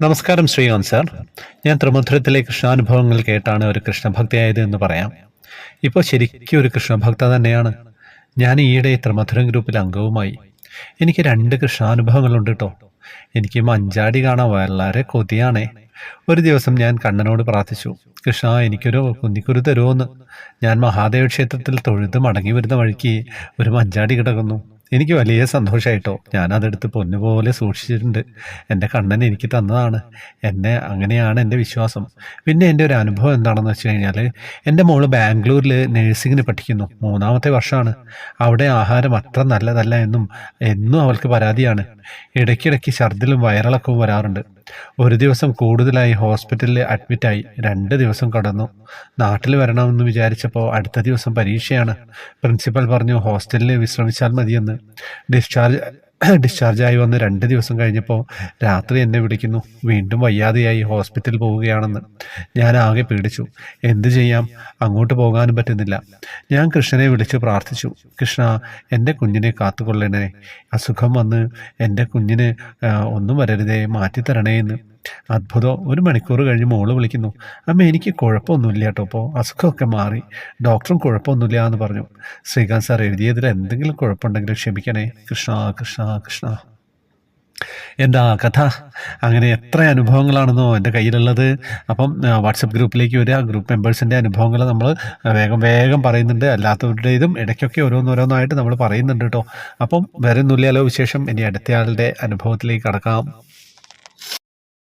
നമസ്കാരം ശ്രീകാന്ത് സാർ. ഞാൻ ത്രിമധുരത്തിലെ കൃഷ്ണാനുഭവങ്ങൾ കേട്ടാണ് ഒരു കൃഷ്ണഭക്തയായത് എന്ന് പറയാം. ഇപ്പോൾ ശരിക്കും ഒരു കൃഷ്ണഭക്ത തന്നെയാണ്. ഞാൻ ഈയിടെ ത്രിമധുരം ഗ്രൂപ്പിൽ അംഗവുമായി. എനിക്ക് 2 കൃഷ്ണാനുഭവങ്ങളുണ്ട് ട്ടോ. എനിക്ക് മഞ്ചാടി കാണാൻ വളരെ കൊതിയാണേ. ഒരു ദിവസം ഞാൻ കണ്ണനോട് പ്രാർത്ഥിച്ചു, കൃഷ്ണ എനിക്കൊരു കുന്നിക്കുരു തരുമോന്ന്. ഞാൻ മഹാദേവ ക്ഷേത്രത്തിൽ തൊഴുത് മടങ്ങി വരുന്ന വഴിക്ക് ഒരു മഞ്ചാടി കിടക്കുന്നു. എനിക്ക് വലിയ സന്തോഷമായിട്ടോ. ഞാൻ അതെടുത്ത് പൊന്നുപോലെ സൂക്ഷിച്ചിട്ടുണ്ട്. എൻ്റെ കണ്ണൻ എനിക്ക് തന്നതാണ്. അങ്ങനെയാണ് എൻ്റെ വിശ്വാസം. പിന്നെ എൻ്റെ ഒരു അനുഭവം എന്താണെന്ന് വെച്ച് കഴിഞ്ഞാൽ, എൻ്റെ മോള് ബാംഗ്ലൂരിൽ നഴ്സിങ്ങിന് പഠിക്കുന്നു. 3ാമത്തെ വർഷമാണ്. അവിടെ ആഹാരം അത്ര നല്ലതല്ല എന്നും അവൾക്ക് പരാതിയാണ്. ഇടയ്ക്കിടയ്ക്ക് ഛർദിലും വയറിളക്കവും വരാറുണ്ട്. ഒരു ദിവസം കൂടുതലായി ഹോസ്പിറ്റലിൽ അഡ്മിറ്റായി. 2 ദിവസം കടന്നു. നാട്ടിൽ വരണമെന്ന് വിചാരിച്ചപ്പോൾ അടുത്ത ദിവസം പരീക്ഷയാണ്. പ്രിൻസിപ്പൽ പറഞ്ഞു ഹോസ്റ്റലിൽ വിശ്രമിച്ചാൽ മതിയെന്ന്. ഡിസ്ചാർജ് ഡിസ്ചാർജായി വന്ന് 2 ദിവസം കഴിഞ്ഞപ്പോൾ രാത്രി എന്നെ വിളിക്കുന്നു, വീണ്ടും വയ്യാതെയായി ഹോസ്പിറ്റലിൽ പോവുകയാണെന്ന്. ഞാൻ ആകെ പേടിച്ചു. എന്തു ചെയ്യാം? അങ്ങോട്ട് പോകാനും പറ്റുന്നില്ല. ഞാൻ കൃഷ്ണനെ വിളിച്ച് പ്രാർത്ഥിച്ചു, കൃഷ്ണ എൻ്റെ കുഞ്ഞിനെ കാത്തുകൊള്ളണേ, അസുഖം വന്ന് എൻ്റെ കുഞ്ഞിന് ഒന്നും വരരുതേ, മാറ്റിത്തരണേ എന്ന്. അത്ഭുതം, 1 മണിക്കൂർ കഴിഞ്ഞ് മോള് വിളിക്കുന്നു, അമ്മ എനിക്ക് കുഴപ്പമൊന്നുമില്ല കേട്ടോ, ഇപ്പോൾ അസുഖമൊക്കെ മാറി, ഡോക്ടറും കുഴപ്പമൊന്നുമില്ല എന്ന് പറഞ്ഞു. ശ്രീകാന്ത് സാർ, എഴുതിയതിൽ എന്തെങ്കിലും കുഴപ്പമുണ്ടെങ്കിൽ ക്ഷമിക്കണേ. കൃഷ്ണ കൃഷ്ണ കൃഷ്ണ. എന്താ കഥ? അങ്ങനെ എത്ര അനുഭവങ്ങളാണെന്നോ എൻ്റെ കയ്യിലുള്ളത്. അപ്പം വാട്സപ്പ് ഗ്രൂപ്പിലേക്ക് വരിക. ഗ്രൂപ്പ് മെമ്പേഴ്സിൻ്റെ അനുഭവങ്ങൾ നമ്മൾ വേഗം വേഗം പറയുന്നുണ്ട്. അല്ലാത്തവരുടേതും ഇടയ്ക്കൊക്കെ ഓരോന്നോരോന്നായിട്ട് നമ്മൾ പറയുന്നുണ്ട് കേട്ടോ. അപ്പം വേറെ ഒന്നുമില്ലല്ലോ വിശേഷം. ഇനി അടുത്തയാളുടെ അനുഭവത്തിലേക്ക് കടക്കാം.